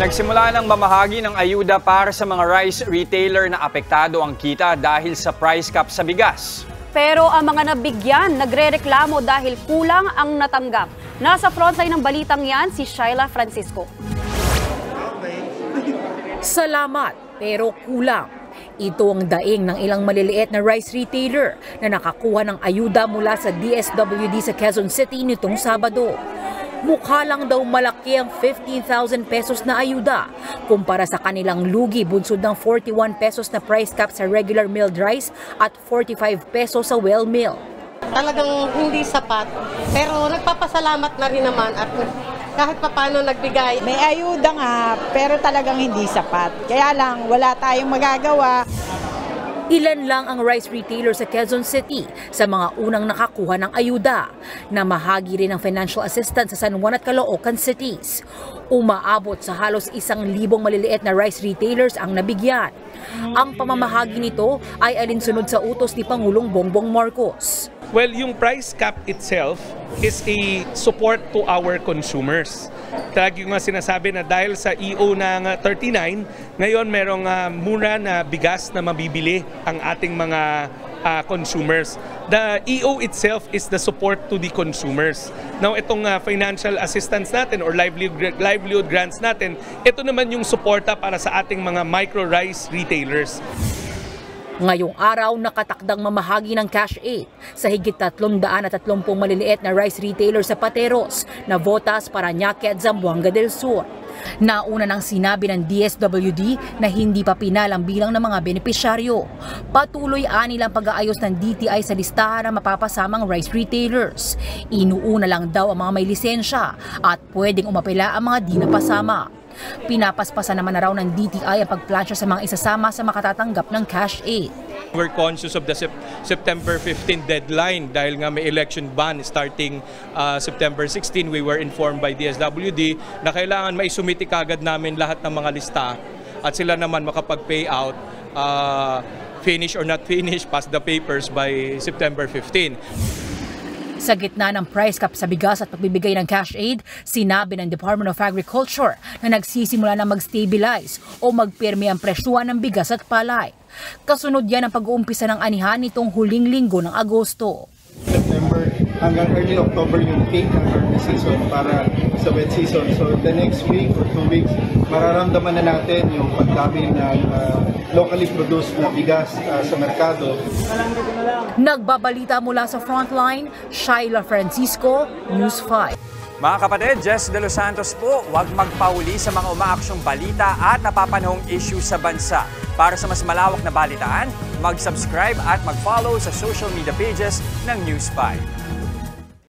Nagsimula ng mamahagi ng ayuda para sa mga rice retailer na apektado ang kita dahil sa price cap sa bigas. Pero ang mga nabigyan nagrereklamo dahil kulang ang natanggap. Nasa frontline ng balitang yan si Shyla Francisco. Salamat pero kulang. Ito ang daing ng ilang maliliit na rice retailer na nakakuha ng ayuda mula sa DSWD sa Quezon City nitong Sabado. Mukha lang daw malaki ang 15,000 pesos na ayuda kumpara sa kanilang lugi bunsod ng 41 pesos na price cap sa regular milled rice at 45 pesos sa well mill. Talagang hindi sapat, pero nagpapasalamat na rin naman at kahit papano nagbigay. May ayuda nga, pero talagang hindi sapat. Kaya lang, wala tayong magagawa. Ilan lang ang rice retailer sa Quezon City sa mga unang nakakuha ng ayuda. Namahagi rin ng financial assistance sa San Juan at Caloocan cities. Umaabot sa halos 1,000 maliliit na rice retailers ang nabigyan. Ang pamamahagi nito ay alinsunod sa utos ni Pangulong Bongbong Marcos. Well, yung price cap itself is a support to our consumers. Lagi nga sinasabi na dahil sa EO ng 39, ngayon merong mura na bigas na mabibili ang ating mga consumers. The EO itself is the support to the consumers. Now, itong financial assistance natin or livelihood grants natin, ito naman yung suporta para sa ating mga micro-rice retailers. Ngayong araw, nakatakdang mamahagi ng cash aid sa higit 330 maliliit na rice retailer sa Pateros, Navotas, Parañaque at Zamboanga del Sur. Nauna nang sinabi ng DSWD na hindi pa pinalang bilang ng mga benepisyaryo. Patuloy anilang pag-aayos ng DTI sa listahan ng mapapasamang rice retailers. Inuuna lang daw ang mga may lisensya at pwedeng umapela ang mga di napasama. Pinapaspasan naman na raw ng DTI ang pagplansya sa mga isasama sa makatatanggap ng cash aid. We're conscious of the September 15 deadline dahil nga may election ban starting September 16. We were informed by DSWD na kailangan maisumiti kagad namin lahat ng mga lista at sila naman makapag-pay out, finish or not finish, pass the papers by September 15. Sa gitna ng price cap sa bigas at pagbibigay ng cash aid, sinabi ng Department of Agriculture na nagsisimula na mag-stabilize o magpirmi ang presyuhan ng bigas at palay. Kasunod yan ang pag-uumpisa ng anihan nitong huling linggo ng Agosto. September hanggang early October yung peak ng harvest season para sa wet season. So the next week or 2 weeks, mararamdaman na natin yung pagdami ng locally produced na bigas sa merkado. Nagbabalita mula sa Frontline, Shyla Francisco, News 5. Mga kapatid, Jess De Los Santos po, huwag magpahuli sa mga umaaksyong balita at napapanahong issue sa bansa. Para sa mas malawak na balitaan, mag-subscribe at mag-follow sa social media pages ng News 5.